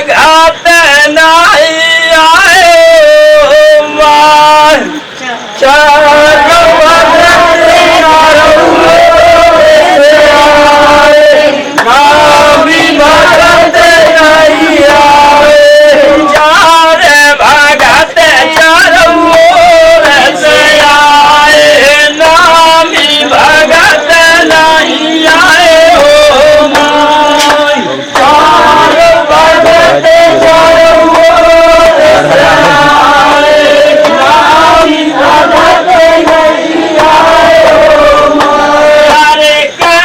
भगत नहीं आए मार नामी भगत नहीं आए चार भगत चारों से आए नामी भगत नहीं आए हो माय चार भगत चारों से आए नामी भगत नहीं आए हो माय अरे के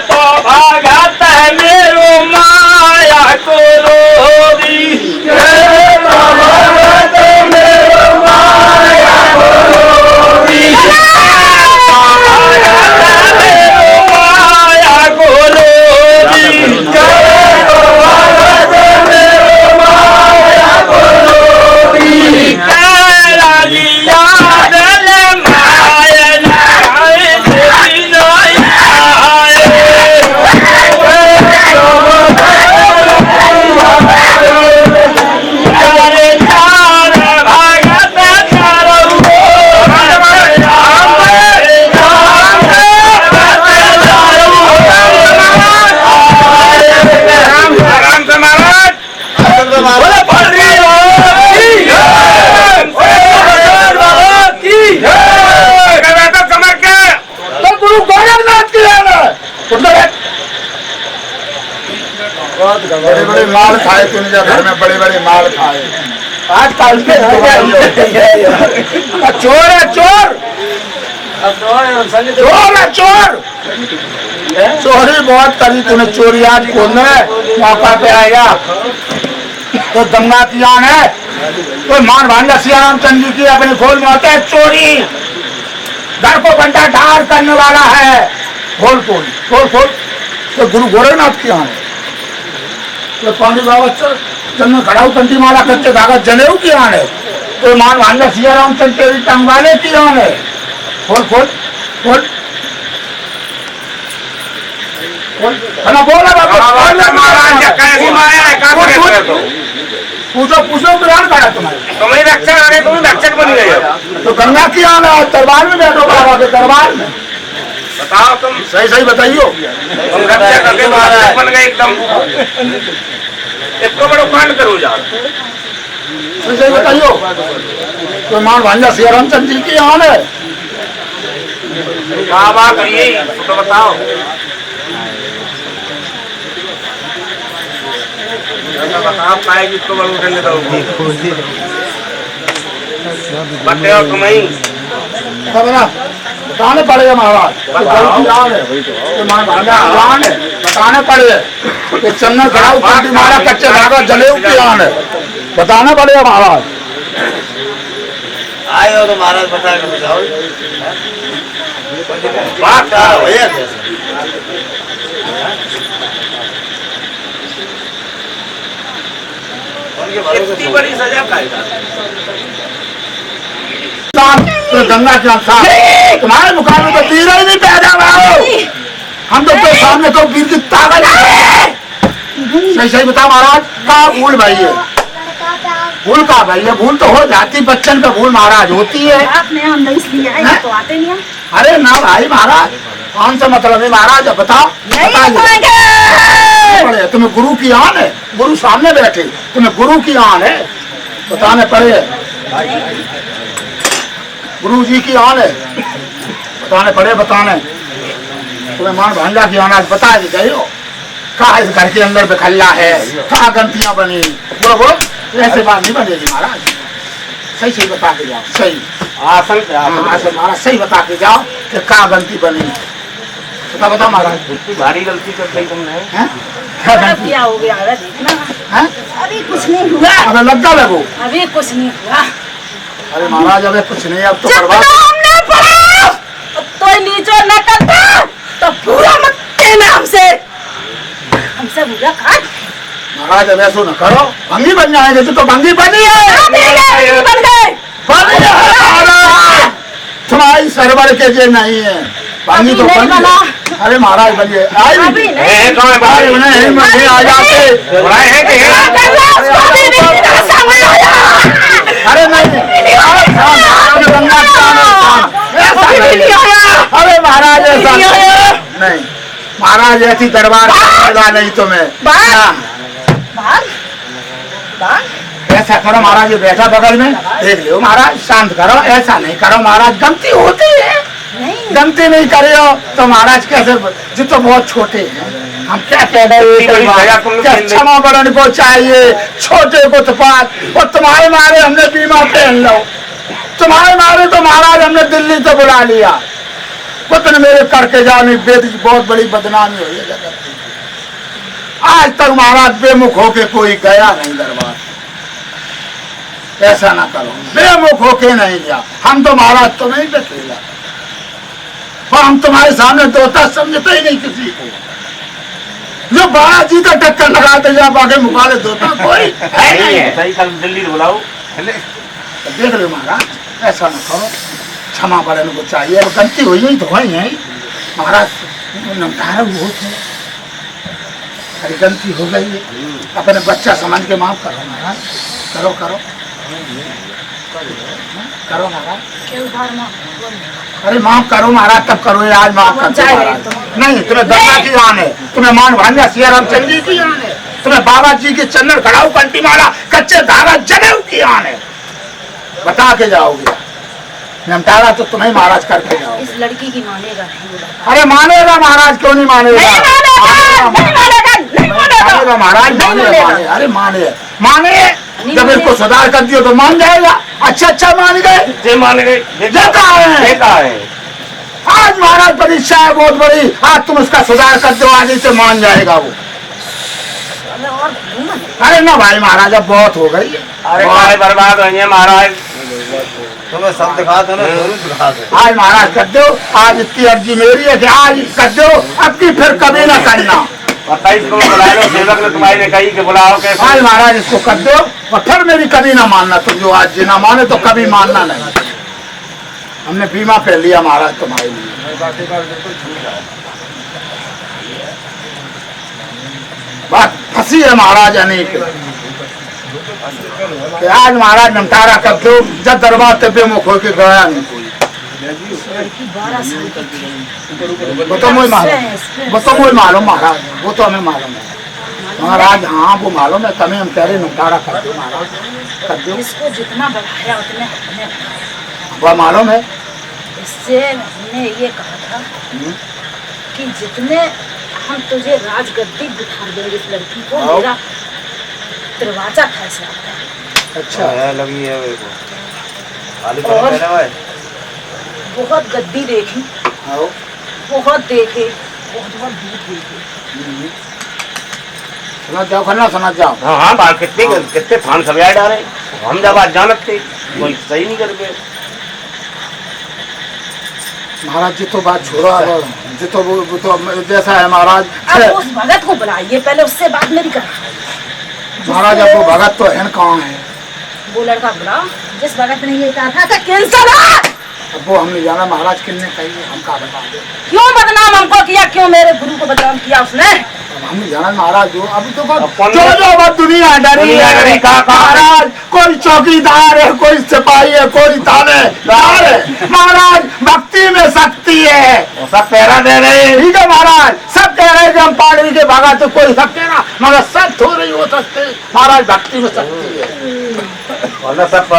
तो भगत मेरो माया को रोदी के तो भगत मेरो माया को रोदी बड़े बड़े माल खाए तूने जब घर में बड़े बड़े माल खाए आज कल के चोर है चोर चोर है चोर चोरी बहुत करी तूने चोरी आज खोलने मौका पे आएगा तो दंगा की जान है तो मान भांजा सिया रामचंद्र जी की अपने खोल में होता है चोरी घर को बंटा ढार करने वाला है खोल खोल खोल खोल तो गुरु गोरखनाथ की आन तो पांडु बाबा चंद्र खड़ाऊ कंटी माला कच्चे धागा जनेऊ की आन है तो मान भांजा सिया रामचंद्र तेरी टंगवाले की आन है खोल खोल खोल बोला पूछो पूछो ग्रहण करा तुम्हारे तुम्हें रक्षक आ रहे तुम रक्षक बन गए तो गंगा की आना दरबार में बैठो बाबा के दरबार में बताओ तुम सही सही बताइयो तुम रक्षक करके महाराज बन गए एकदम इतना बड़ा कांड करो यार सही सही बताइयो तो मान भांजा सिया रामचंद्र जी की आन है बाबा करिए तो बताओ बता पाए जिसको बल उठने दो बताओ तुम्हें बताने पड़ेगा महाराज बताने पड़ेगा कि चंदन खड़ाऊ पार्टी मारा कच्चे धागा जलेऊ की आन है बताना पड़ेगा महाराज आए हो तो महाराज बता के बताओ बात भैया इतनी बड़ी सजा खाएगा तो गंगा के तुम्हारे मुकाबले तो वीर ही नहीं पैदा हुआ हम तो सामने तो वीर की ताकत सही सही बता महाराज का भूल भाई है भूल का भाई है भूल तो हो जाती बच्चन पे भूल महाराज होती है आपने हम नहीं इसलिए आए तो आते नहीं हम अरे ना भाई महाराज कौन सा मतलब है महाराज बताओ पड़े तुम्हें गुरु की आन है गुरु सामने बैठे तुम्हें गुरु की आन है बताने पड़े गुरु जी की आन है बताने पड़े बताने तुम्हें मान भांजा की आन आज बता दी गई हो कहा इस घर के अंदर बेखल्ला है कहाँ गलतियां बनी बोलो बोलो ऐसे बात नहीं बनेगी महाराज सही सही बता के जाओ सही आसन पे आसन महाराज सही बता के जाओ कि कहाँ गलती बनी बता बता महाराज भारी गलती कर दी तुमने क्या गलती क्या हो गया है देखना है अभी कुछ नहीं हुआ अबे लग्गा लगो अभी कुछ नहीं हुआ अरे महाराज अबे कुछ नहीं अब तो जब हमने पढ़ा तो नीचे न करता तो पूरा मत कहना हमसे बुरा खाट महाराज अब ऐसा न करो भंगी बन जाएंगे तो भंगी बनी है बन गए तुम्हारी सरवर के जे नहीं है भांगी तो नहीं बनी बना। है। अरे महाराज बनिए आई अभी नहीं। ए, कौन है अरे भाई? नहीं मजे आ जाते। बुलाए हैं कि क्या हैं? कर रहा है? उसको भी नहीं तेरा समझ आया। अरे नहीं गंगा अभी भी नहीं आया। अरे महाराज ऐसा नहीं आया। नहीं महाराज ऐसी दरबार नहीं तुम्हें बात। हाँ। भाग भाग। ऐसा करो महाराज, ये बैठा बगल में देख लो महाराज, शांत करो, ऐसा नहीं करो महाराज, गलती होती है, नहीं गलती नहीं करे हो तो महाराज कैसे, जी तो बहुत छोटे हैं, हम क्या कह रहे हैं, क्या क्षमा बरन को चाहिए, छोटे को तो पात, और तुम्हारे मारे हमने बीमा पहन लो, तुम्हारे मारे तो महाराज हमने दिल्ली से बुला लिया, पुत्र मेरे करके जाओ, नहीं बेटी की बहुत बड़ी बदनामी हुई है जगत की। आज तक महाराज बेमुख होके कोई गया नहीं दरबार, ऐसा ना करो, बेमुख होके नहीं गया, हम तो महाराज तो नहीं देखेगा, पर हम तुम्हारे सामने दोता समझते ही नहीं किसी को, जो बाबा जी का टक्कर लगाते जा आगे मुकाले दोता कोई है नहीं है। सही कल दिल्ली से बुलाओ। देख लो महाराज, ऐसा ना करो, क्षमा बरन को चाहिए, गलती हुई ही तो हुई है महाराज, नमतारा बहुत है, अरे गलती हो गई है, अपने बच्चा समझ के माफ करो महाराज, करो करो करो महाराज, क्यों उधार माँ अरे माफ करो महाराज, तब करो ये, आज माफ कर दो महाराज। नहीं तुम्हें दत्ता की आन है, तुम्हें मान भांजा सिया रामचंद्र जी की आन है, तुम्हें बाबा जी के चंदन खड़ाऊ कंटी माला कच्चे धारा जनेऊ की आन है, बता के जाओगे, निमटारा तो तुम्हें महाराज करके जाओ। इस लड़की की मानेगा नहीं बोला। अरे मानेगा महाराज, क्यों नहीं मानेगा, नहीं मानेगा, नहीं मानेगा, नहीं मानेगा महाराज, नहीं मानेगा, मानेगा। अरे माने माने, नहीं जब मानेगा। इसको सुधार कर दियो तो मान जाएगा, अच्छा मान गए, जे मान गए, देखा है। देखा है। आज महाराज परीक्षा है बहुत बड़ी, आज तुम उसका सुधार कर दो, आगे से मान जाएगा वो। अरे और घूमन। अरे ना भाई महाराज, अब बहुत हो गई है, अरे भाई बर्बाद हो गए महाराज। तुम्हें सब दिखा दो ना, जरूर दिखा दो। आज महाराज कर दो, आज इतनी अर्जी मेरी है कि आज कर दो, अब की फिर कभी ना करना, 28 को बुलाए लो, सेवक ने तुम्हारी ने कही कि बुलाओ कैसे। आज महाराज इसको कर दो, और फिर मेरी कभी ना मानना, तुम जो आज जी ना माने तो कभी मानना नहीं, हमने बीमा कर लिया महाराज तुम्हारे लिए। बात फंसी है महाराज अनेक, कि आज महाराज निमटारा कर दो, जब दरबार से बेमुख होके गया नहीं कोई, लड़की 12 साल की थी। वो तो मुझे मालूम, वो तो मुझे मालूम महाराज, वो तो हमें मालूम है महाराज, हाँ वो मालूम है, तमें हम कह रहे निमटारा कर दो महाराज, कर दो, इसको जितना बढ़ाया उतने हमने बढ़ाया। वो मालूम है। इससे हमने ये कहा था कि जितने हम तुझे राजगद्दी बिठा देंगे इस लड़की को, आओ। मेरा दरवाजा था इस रात का। अच्छा है लगी है मेरे को। खाली और- पहले भाई बहुत गद्दी देखी, आओ, बहुत देखे, बहुत दूध देखे। सुना जाओ, खन्ना सुना जाओ, हाँ हाँ बात कितने फान सब यार डाले, हम जब आज जानत थे कोई सही नहीं कर गए। महाराज जी तो बात छोड़ो, अब जी तो वो तो जैसा है महाराज, अब उस भगत को बुलाइए, पहले उससे बात मेरी कर। महाराज अब वो भगत तो है कहाँ है, वो लड़का बुलाओ जिस भगत ने ये कहा था कि कैंसर है। अब वो हमने जाना महाराज किन्ने कही, हम कहा बता दे, क्यों बदनाम हमको किया, क्यों मेरे गुरु को बदनाम किया उसने। अब हमने जाना महाराज, जो अब तो अपन- जो जो अब दुनिया डरी दुनिया डरी, है कहाँ- कहाँ है? महाराज, कोई चौकीदार है, कोई सिपाही है, कोई थानेदार है, महाराज भक्ति में शक्ति है, वो सब पैरा दे रहे हैं। ठीक है महाराज, सब कह रहे हैं कि हम पाड़वी के भागा तो कोई सकते ना, मगर सब थोड़े ही हो सकते, महाराज भक्ति में शक्ति है, वरना सब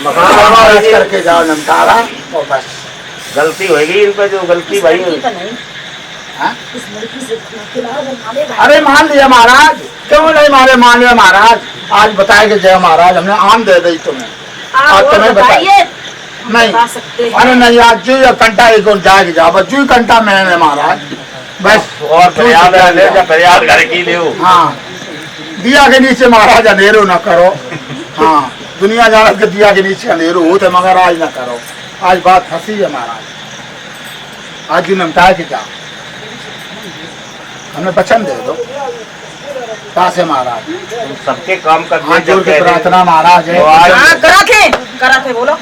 मकान महाराज करके जाओ निमटारा, और बस गलती होगी इन पे, जो गलती इस भाई लड़की का नहीं, हाँ? इस लड़की से खिलाओ वो मारेगा। अरे मान लिया महाराज, क्यों नहीं मारे, मान लिया महाराज, आज बताएंगे जय महाराज, हमने आम दे दी तुम्हें, आप आज और तुम्हें बताइए, हम नहीं, बता सकते हैं। अरे नहीं, आज जू या कंटा एक और जाएगी जाओ, बस जू कंटा में है महाराज, बस और फरियाद ले, जब फरियाद घर की ले। हाँ, दिया के नीचे महाराज अंधेरो न करो, हाँ दुनिया जानत के दिया के नीचे अंधेरो होते, मगर आज न करो, आज बात फंसी है महाराज, आज भी निमटा के जाओ, हमें वचन दे दो, कहाँ से महाराज, सबके काम हाथ करते जोड़ के प्रार्थना महाराज है, तो आज- हाँ करा थे बोलो।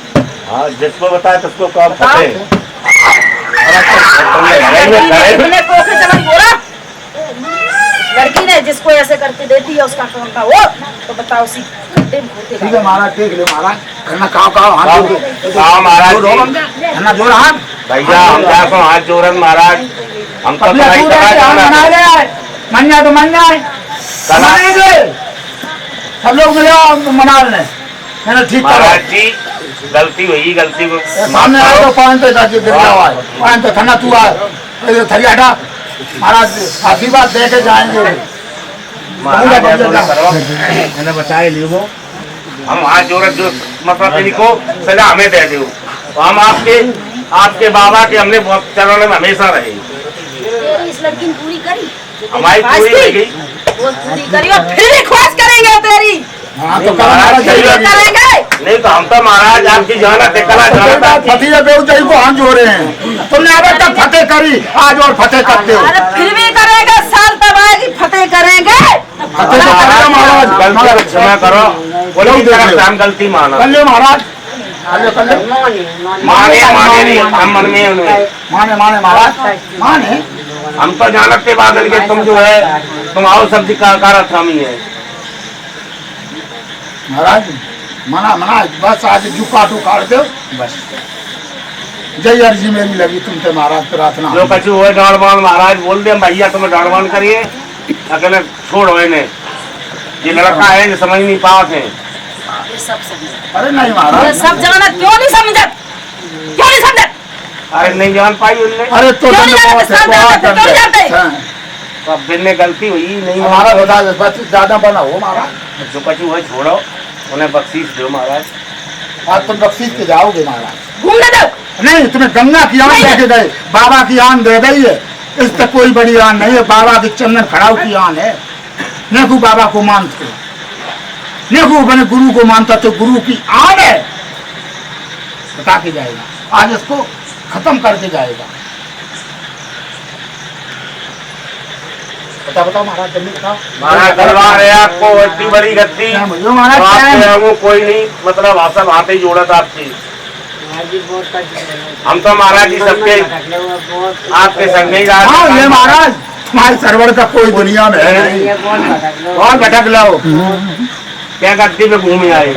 हाँ जिसको बताए तुझको काम बताओ। फटे। तुमने लड़ाई में करे तुमने कोखे चमन बोला लड़की ने जिसको ऐसे करके देती है उसका कौन का वो तो बताओ उसी गड्ढे में होते ठीक है महाराज, देख लो महाराज, कहना काओ हाथ जोड़ दो। हाँ महाराज जी, कहना जोड़ हाथ। भैया हम जाको हाथ जोड़न महाराज, हम तो अपने कलाई पूरे कलाई से हाथ जाना बना ले, मन जाए तो मन जाए, मनाएंगे। सब लोग मिले मना लें, कहना ठीक महाराज करो। जी गलती हुई, गलती को सामने आए तो पान पे जाके गिर जाओ, पान पे खाना तू आए, थरी हटा, महाराज आशीर्वाद दे के जाएंगे। महाराज ऐसा ना करो, मैंने बचाए ली वो, हम हाथ जोड़े जो मतलब इनको सजा हमें दे दो, तो हम आपके बाबा के हमने बहुत चरणों में हमेशा रहे। तेरी इस लड़की ने पूरी करी हमारी पूरी रह गई, वो पूरी करी और फिर भी ख्वाहिश करेंगे तेरी हाँ तो महाराज करेंगे नहीं तो हम तो महाराज आपकी जानत है, कला जानत फतेह बेउचाई को हाथ जोड़े हैं, तुमने अभी तक फतेह करी, आज और फतेह करते हो। अरे फिर भी करेंगे, साल तब आएगी फतेह करेंगे। फतेह तो करेगा महाराज, गलती को क्षमा करो, बोलो तरफ से हम गलती माना, कर लो महाराज, कर लो, माने नहीं, हम मन में उन्हें माने महाराज, माने। हम तो जानत के बादल के तुम जो है तुम आओ सब्जी का थामी है महाराज, मना बस आज जू काटू काट दो बस। जय अर्जी मेरी लगी तुमसे महाराज, प्रार्थना। जो कछु हुए डांडवान महाराज बोल दे भैया तुम्हें डांडवान करिए, अकेले छोड़ो इन्हें, ये लड़का है जो समझ नहीं पाते हैं। ये सब समझ, अरे नहीं ये महाराज, सब जानत क्यों नहीं समझत, क्यों नहीं समझत? अरे नहीं जान पाई उनने, अरे तो क्यों नहीं बहुत जानते? बहुत क्यों नहीं जानते? हाँ, तो अब दिन में गलती हुई नहीं, हमारा बता दो, बस ज्यादा बना हो महाराज, जो कछु हुए छोड़ो, उन्हें बख्शीश दो महाराज। आज तुम बख्शीश के जाओगे महाराज। घूमने दो, नहीं, तुम्हें गंगा की आन दे के गए, बाबा की आन दे गई है, इस तक कोई बड़ी आन नहीं है, बाबा की चंदन खड़ाऊ की आन है। नेकू बाबा को मानते, नेकू बने गुरु को मानता तो गुरु की आन है, बता के जाएगा, आज इसको खत्म करके जाएगा। बताओ महाराज, जल्दी बताओ। महाराज तलवार है आपको, इतनी बड़ी गद्दी, क्या बोलो महाराज, तो क्या आपके है? आगू कोई नहीं, मतलब आप सब हाथ ही जोड़ा था आपकी। हम तो महाराज जी सबके आपके संग ही रहा। हाँ ये महाराज, तुम्हारे सरवर का कोई दुनिया में है नहीं, और भटक लो, क्या गद्दी पे घूमे आए,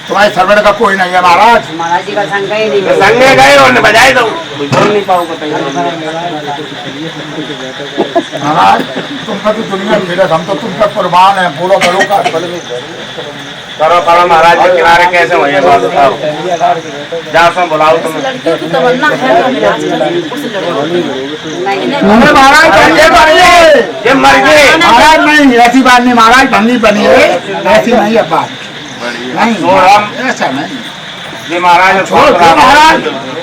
तुम्हारे सरवर का कोई नहीं है महाराज। महाराज जी का संग ही नहीं तो संग में गए और बजाए दो, बोल नहीं पाऊंगा महाराज तुम पर तो दुनिया फिरत, हम तो तुम पर कुर्बान है, बोलो करो का करो करो महाराज के किनारे कैसे हुए बात बताओ, जा सो बुलाओ इस तुम्हें। लड़की की तमन्ना है हमें आजकल उस लड़की हमें महाराज बनिए बनिए, ये मर गए महाराज नहीं ऐसी बात नहीं महाराज, बनी बनिए, ऐसी नहीं है बात, नहीं छोड़ हम, ऐसा नहीं, ये महाराज छोड़ दो महाराज,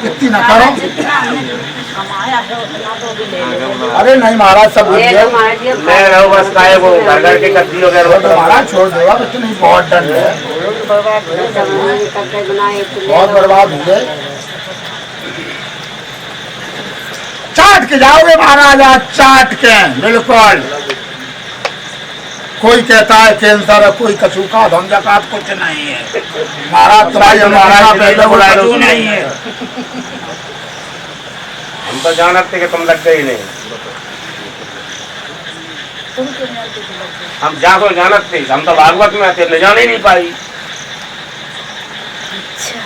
इतनी ना करो। जितना हमने कमाया है उतना तो भी ले लो। अरे नहीं महाराज, सब ले ले लो लो, महाराज जी, ले रहो बस काय वो घर घर के कद्दी वगैरह तो महाराज छोड़ दो, अब इतनी बहुत दंड है, करके बनाए तो ले बहुत लो। बर्बाद हो गए। चाट के जाओगे महाराज, आज चाट के बिल्कुल। कोई कहता है कैंसर है, कोई कछु का धमजकात कुछ नहीं है महाराज, तुम्हारी महाराज पहले बुला लो, कछु नहीं है। हम तो जानते कि तुम लग गए नहीं, तुम क्यों नहीं आते थे लड़के? हम जा तो जानते, हम तो भागवत में आते, ले जाने ही नहीं पाई। अच्छा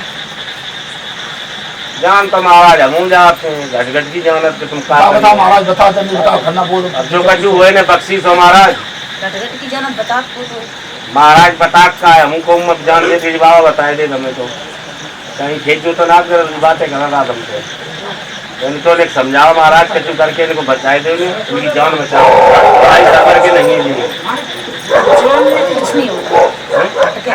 जान तो महाराज हम जाते हैं, घटघट की जानत कि तुम का बताओ महाराज, बताओ जल्दी बताओ, खन्ना बोलो। अब जो कछु हुए ने बख्शीश हो महाराज। घटघट की जनम बता को तो महाराज पटाख का है, हमको मत जान दे, तेरी बाबा बताए दे हमें तो, कहीं खेचो तो ना कर बातें कर रहा तुमसे, इनको एक समझाओ महाराज, कछु करके इनको बचाए दे, उनकी जान बचाओ, भाई सफर के नहीं है जान में कुछ नहीं होगा। भटके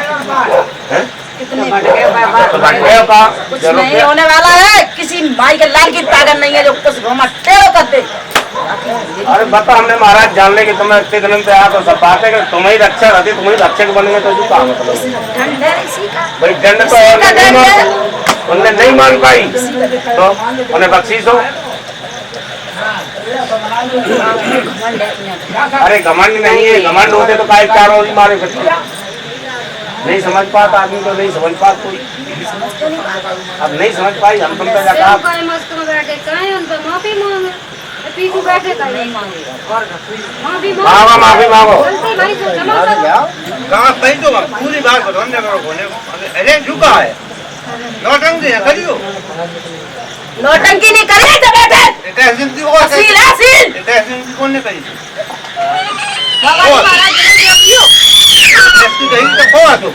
हैं? कितने भटके बाबा, तो भटके का कुछ चलो नहीं होने वाला है, किसी माई के लाल की ताकत नहीं है जो कुछ रोमा टेढ़ो कर दे। अरे बता, हमने महाराज जान ले कि तुम्हें इतने दिन से आया तो सब बातें कि तुम्हें रक्षा रहती, तुम्हें रक्षक बन गए तो जो काम मतलब दंड है इसी का, भाई दंड तो इसी का दंड है। उनने नहीं मान पाई तो उन्हें बख्शीश हो। घमंड है इन्हें। अरे घमंड नहीं है, घमंड होते तो काय चार और ही मारे फिरते। नहीं समझ पाता आदमी तो नहीं समझ पाता कोई। अब नहीं समझ पाई हम तुम पे जाकर मस्त में बैठे कहीं उन पे माफी मांगे पीछे बैठे कहीं मांगे माफी मांगो माफी मांगो। गलती भाई तो क्षमा करो कहाँ सही तो पूरी बात बताओ ना करो कोने अरे झुका है नौटंकी है करियो नौटंकी नहीं करे जब बैठे तहसील की वो असील असील तहसील की कौन ने कही भगवान महाराज ने दियो तहसील कही तो कौन तो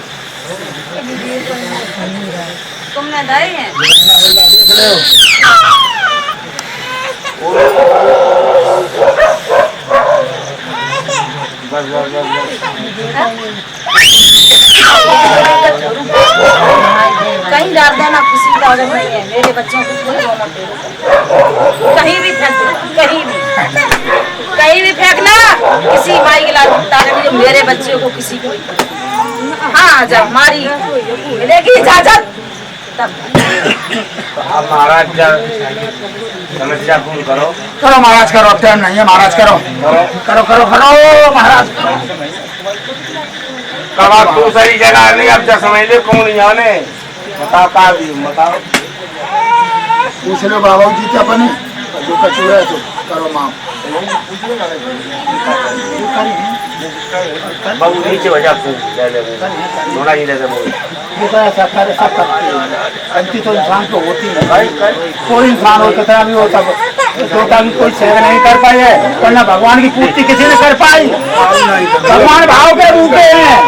तुमने दाई है बस बस बस कहीं डाल देना किसी का ऑर्डर नहीं है मेरे बच्चों को कोई रोना कहीं भी फेंक दो कहीं भी फेंकना किसी माई के लाल जो मेरे बच्चों को किसी को हाँ जब हमारी मिलेगी इजाजत तब अब महाराज समस्या पूर्ण करो। करो महाराज करो, अब टाइम नहीं है महाराज, करो करो करो करो महाराज। कब आप दूसरी जगह नहीं अब जब समझ ले कौन नहीं आने बताओ का भी बताओ। पूछ लो बाबू जी क्या बने जो कचूरा है तो करो माँ। बाबू नीचे वजह ले ले थोड़ा ही ले ले ये तो ऐसा करे सब करते हैं। गलती तो इंसान को होती है भाई, कोई इंसान हो कितना भी हो तब छोटा भी कोई सेवा नहीं कर पाई है, वरना भगवान की पूर्ति किसी ने कर पाई। भगवान भाव के रूपे हैं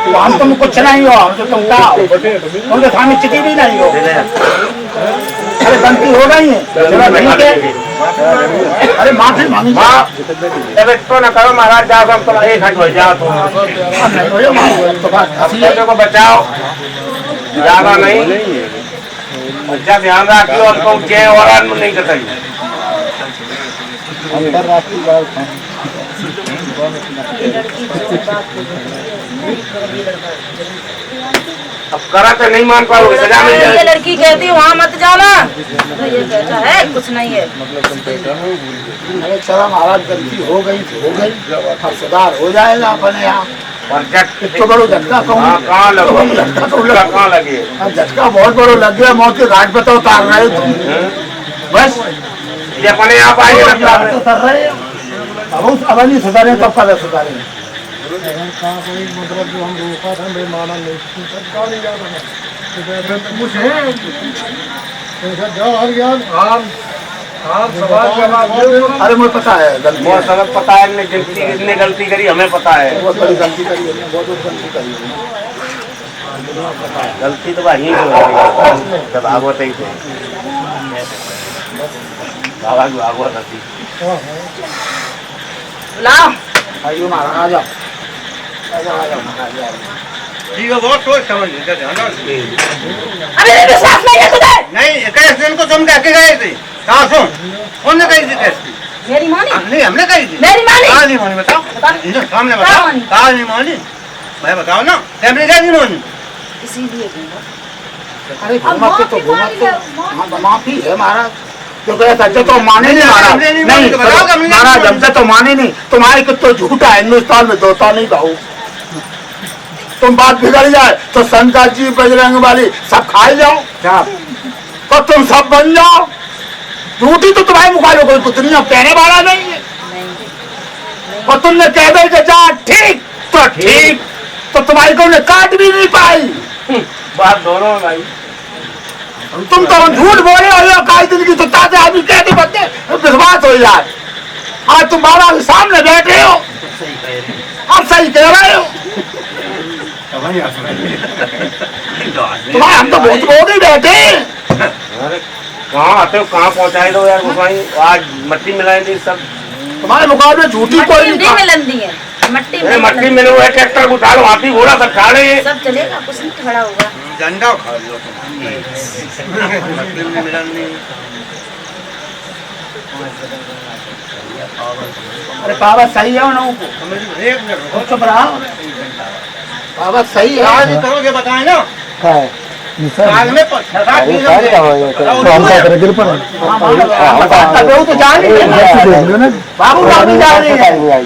तो हम तुम कुछ नहीं हो, हम तो तुम क्या हो, उनके सामने चिटी भी नहीं हो। अरे गलती हो गई है अरे माफी मांगी तो न करो महाराज जाओ हम तो एक हट हो जाओ तो को बचाओ ज्यादा नहीं अच्छा ध्यान रखियो और को जय और नहीं करता अंतरराष्ट्रीय बात है। अब करा तो नहीं मान पाओगे सजा मिल ये जाएगी। लड़की कहती है वहाँ मत जाना तो ये कहता है कुछ नहीं है। अरे चलो महाराज गलती हो गई अब सुधार हो जाएगा अपने यहाँ। और तो बड़ो झटका कहूँ कहाँ लगो झटका तो कहाँ लगे झटका बहुत बड़ो लग गया, मौत के घाट पे तो उतार रहे हो तुम बस ये अपने आप आएंगे तो उतर रहे हो। अब नहीं सुधारे तब कब सुधारे अरे मुझे पता है गलती बहुत समझ पता है कितने गलती करी हमें पता है। बहुत बड़ी गलती करी है, बहुत बड़ी गलती करी है। गलती तो वही जब भागवत ही थे बाबा की भागवत थी। लाओ आइए महाराज आ जाओ आ जाओ महाराज ठीक है बहुत सोच समझ ध्यान अरे विश्वास नहीं है तुझे नहीं कैसे दिन को तुम कह के गए थे कहाँ सुन कौन ने कही थी कैसे मेरी मानी नहीं हमने कही थी मेरी मानी कहाँ नहीं मानी बताओ सामने बताओ कहाँ नहीं मानी मैं बताओ ना कैमरे क्या नहीं मानी इसीलिए अरे घूमत तो माफी है महाराज क्योंकि ऐसा तो माने नहीं महाराज नहीं महाराज हमसे तो माने नहीं, तुम्हारे को तो झूठा है हिंदुस्तान में दोता नहीं भाऊ। तुम बात बिगड़ जाए तो शंकर जी बजरंग वाली सब खाए जाओ तो तुम सब बन जाओ। झूठी तो तुम्हारे मुकाबले कोई पुतलियां कहने वाला नहीं है और तुमने कह दे कि जा ठीक तो ठीक तो तुम्हारी को काट भी नहीं पाई। बात दोनों भाई तुम तो झूठ बोले हो काई दिन की तो ताजे आदमी कहते बच्चे विश्वास हो जाए। आज तुम बाबा के सामने बैठे हो, आप सही कह रहे हो। तुम्हारे हम तो बहुत लोग ही बैठे कहाँ आते हो कहाँ पहुँचाए दो यार गोसाई आज मट्टी मिलाएंगे सब तुम्हारे मुकाबले झूठी कोई नहीं था। मिलती है मट्टी में मट्टी में वो ट्रैक्टर उठा लो हाथी घोड़ा सब खा रहे हैं सब चलेगा कुछ नहीं खड़ा होगा। झंडा खा लो अरे बाबा सही है ना चुप रहा बाबा सही है करोगे बताए ना साल में तो जान बाबू जान रही है